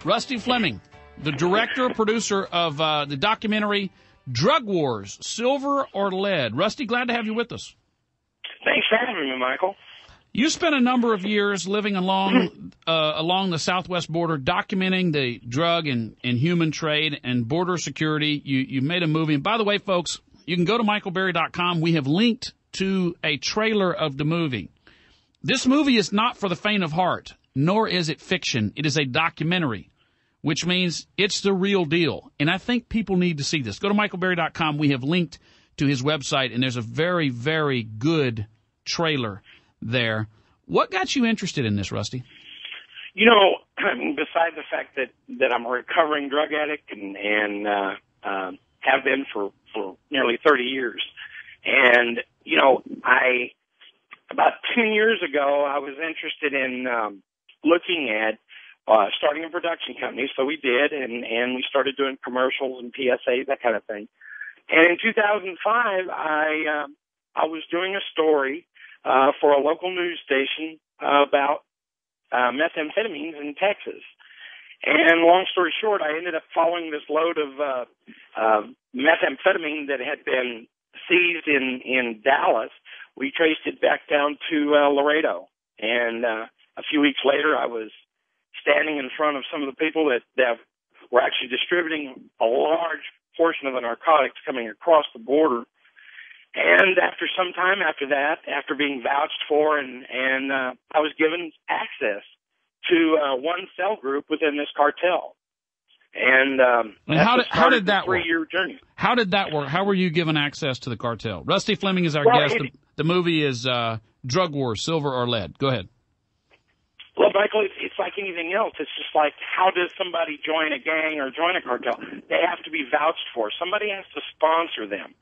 Rusty Fleming, the director, producer of the documentary Drug Wars, Silver or Lead. Rusty, glad to have you with us. Thanks for having me, Michael. You spent a number of years living along the southwest border, documenting the drug and human trade and border security. You made a movie. And by the way, folks, you can go to michaelberry.com. We have linked to a trailer of the movie. This movie is not for the faint of heart, nor is it fiction. It is a documentary, which means it's the real deal. And I think people need to see this. Go to michaelberry.com. We have linked to his website, and there's a very, very good trailer there. What got you interested in this, Rusty? You know, besides the fact that I'm a recovering drug addict and have been for nearly 30 years. And, you know, about 10 years ago, I was interested in looking at starting a production company. So we did, and we started doing commercials and PSAs, that kind of thing. And in 2005, I was doing a story for a local news station about methamphetamines in Texas. And long story short, I ended up following this load of methamphetamine that had been seized in Dallas. We traced it back down to Laredo. And a few weeks later, I was standing in front of some of the people that were actually distributing a large portion of the narcotics coming across the border. And after some time after that, after being vouched for, and I was given access to one cell group within this cartel. And how did that work? 3-year journey. How did that work? How were you given access to the cartel? Rusty Fleming is our guest. The movie is Drug Wars, Silver or Lead. Go ahead. Well, Michael, it's like anything else. It's just like, how does somebody join a gang or join a cartel? They have to be vouched for. Somebody has to sponsor them.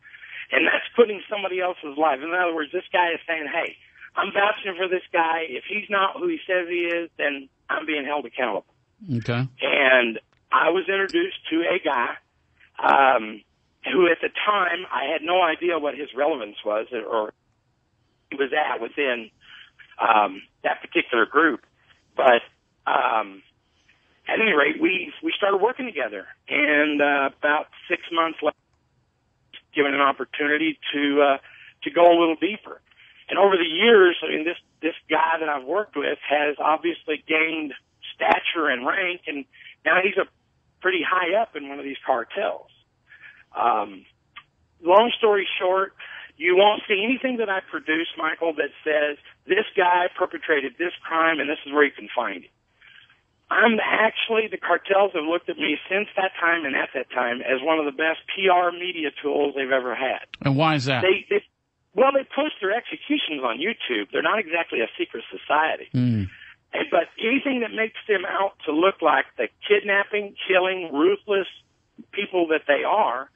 And that's putting somebody else's life. In other words, this guy is saying, hey, I'm vouching for this guy. If he's not who he says he is, then I'm being held accountable. Okay. And I was introduced to a guy who at the time I had no idea what his relevance was or he was at within that particular group. But at any rate, we started working together. And about 6 months later, given an opportunity to go a little deeper. And over the years, I mean, this guy that I've worked with has obviously gained stature and rank, and now he's a pretty high up in one of these cartels. Long story short, you won't see anything that I produce, Michael, that says this guy perpetrated this crime and this is where you can find it. The cartels have looked at me since that time and at that time as one of the best PR media tools they've ever had. And why is that? They post their executions on YouTube. They're not exactly a secret society. But anything that makes them out to look like the kidnapping, killing, ruthless people that they are,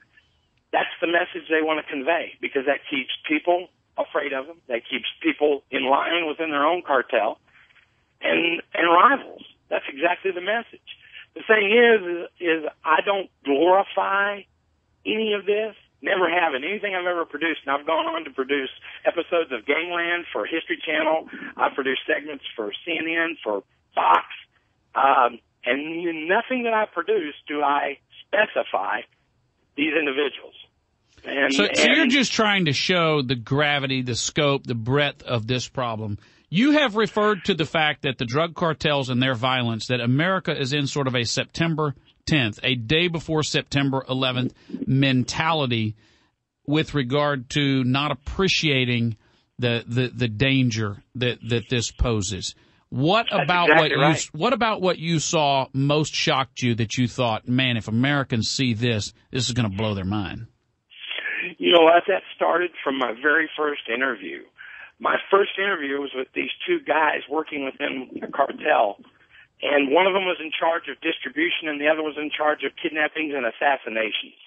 that's the message they want to convey, because that keeps people afraid of them. That keeps people in line within their own cartel and rivals. That's exactly the message. The thing is I don't glorify any of this. Never have in anything I've ever produced. And I've gone on to produce episodes of Gangland for History Channel. I've produced segments for CNN, for Fox. And nothing that I produce do I specify these individuals. So you're just trying to show the gravity, the scope, the breadth of this problem. You have referred to the fact that the drug cartels and their violence, that America is in sort of a September 10th, a day before September 11th mentality with regard to not appreciating the danger that this poses. What about what you saw most shocked you, that you thought, man, if Americans see this is going to blow their mind? You know what? That started from my very first interview. My first interview was with these two guys working within a cartel, and one of them was in charge of distribution and the other was in charge of kidnappings and assassinations.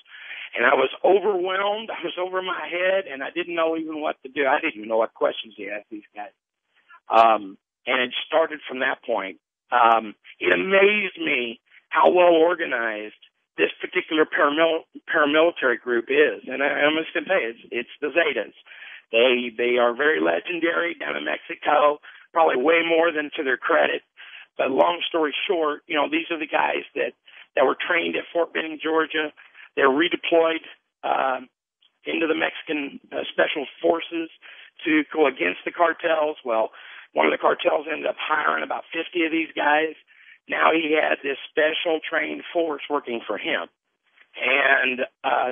And I was overwhelmed. I was over my head, and I didn't know even what to do. I didn't even know what questions to ask these guys. And it started from that point. It amazed me how well organized this particular paramilitary group is. And I'm just going to tell you, it's the Zetas. They are very legendary down in Mexico, probably way more than to their credit. But long story short, these are the guys that were trained at Fort Benning, Georgia. They're redeployed into the Mexican Special Forces to go against the cartels. Well, one of the cartels ended up hiring about 50 of these guys. Now he had this special trained force working for him. And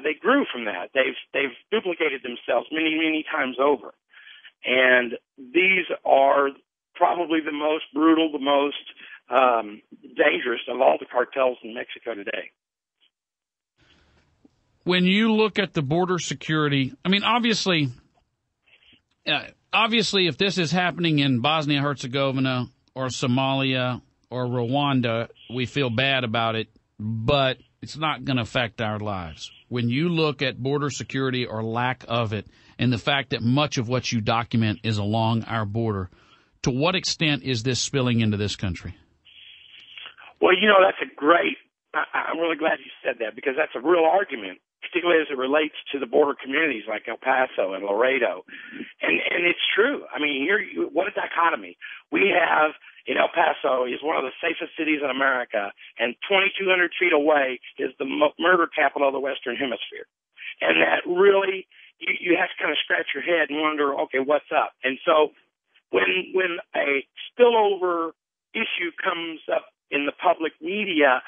they grew from that. They've duplicated themselves many, many times over. And these are probably the most brutal, the most dangerous of all the cartels in Mexico today. When you look at the border security, I mean, obviously, if this is happening in Bosnia-Herzegovina or Somalia or Rwanda, we feel bad about it, but it's not going to affect our lives. When you look at border security or lack of it, and the fact that much of what you document is along our border, to what extent is this spilling into this country? Well, that's I'm really glad you said that, because that's a real argument, particularly as it relates to the border communities like El Paso and Laredo. And it's true. I mean, what a dichotomy. We have, in El Paso, is one of the safest cities in America, and 2,200 feet away is the murder capital of the Western Hemisphere. And that really, you have to kind of scratch your head and wonder, okay, what's up? And so when a spillover issue comes up in the public media,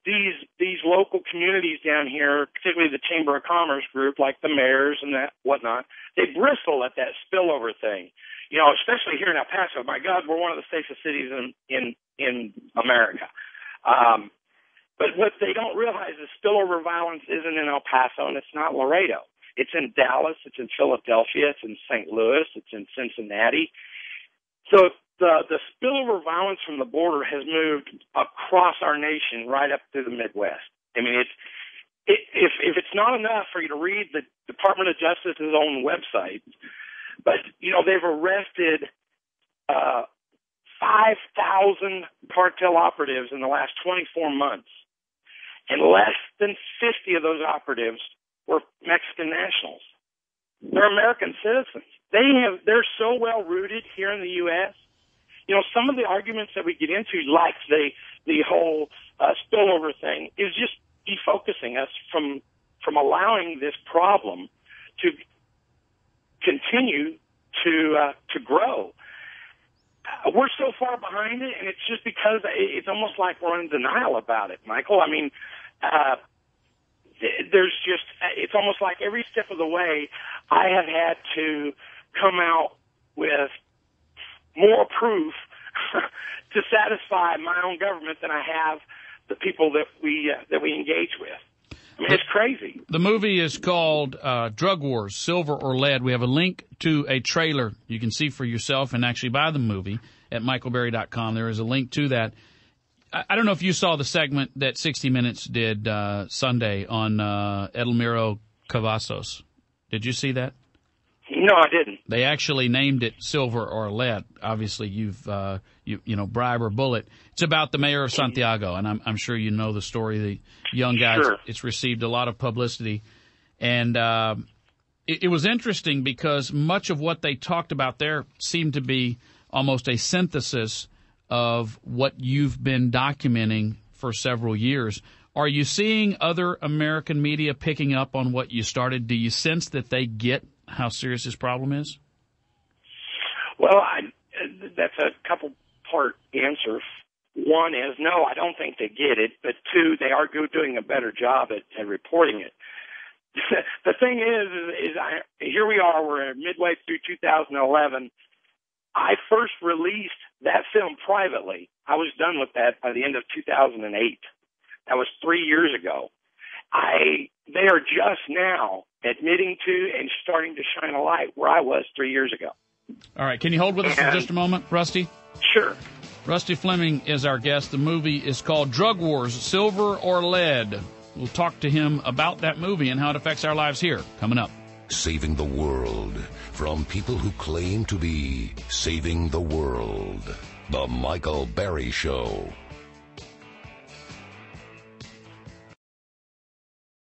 these local communities down here, particularly the Chamber of Commerce group, like the mayors and that whatnot, they bristle at that spillover thing. Especially here in El Paso. My God, we're one of the safest cities in America. But what they don't realize is spillover violence isn't in El Paso, and it's not Laredo. It's in Dallas, it's in Philadelphia, it's in St. Louis, it's in Cincinnati. So the spillover violence from the border has moved across our nation right up to the Midwest. I mean, if it's not enough for you to read the Department of Justice's own website, but they've arrested 5,000 cartel operatives in the last 24 months, and less than 50 of those operatives were Mexican nationals. They're American citizens. They're so well rooted here in the U.S. Some of the arguments that we get into, like the whole spillover thing, is just defocusing us from allowing this problem to continue to grow. We're so far behind it, and it's just because it's almost like we're in denial about it, Michael. I mean, it's almost like every step of the way I have had to come out with more proof to satisfy my own government than I have the people that we engage with. I mean, it's crazy. The movie is called Drug Wars, Silver or Lead. We have a link to a trailer you can see for yourself and actually buy the movie at michaelberry.com. There is a link to that. I don't know if you saw the segment that 60 Minutes did Sunday on Edelmiro Cavazos. Did you see that? No, I didn't. They actually named it Silver or Lead. Obviously, you've bribe or bullet. It's about the mayor of Santiago, and I'm sure you know the story. The young guy. Sure. It's received a lot of publicity, and it was interesting because much of what they talked about there seemed to be almost a synthesis of what you've been documenting for several years. Are you seeing other American media picking up on what you started? Do you sense that they get how serious this problem is? Well, that's a couple-part answer. One is, no, I don't think they get it. But two, they are doing a better job at reporting it. The thing is here we are, we're midway through 2011. I first released that film privately. I was done with that by the end of 2008. That was 3 years ago. They are just now admitting to and starting to shine a light where I was 3 years ago. All right. Can you hold with us for just a moment, Rusty? Sure. Rusty Fleming is our guest. The movie is called Drug Wars, Silver or Lead. We'll talk to him about that movie and how it affects our lives here, coming up. Saving the world from people who claim to be saving the world. The Michael Berry Show.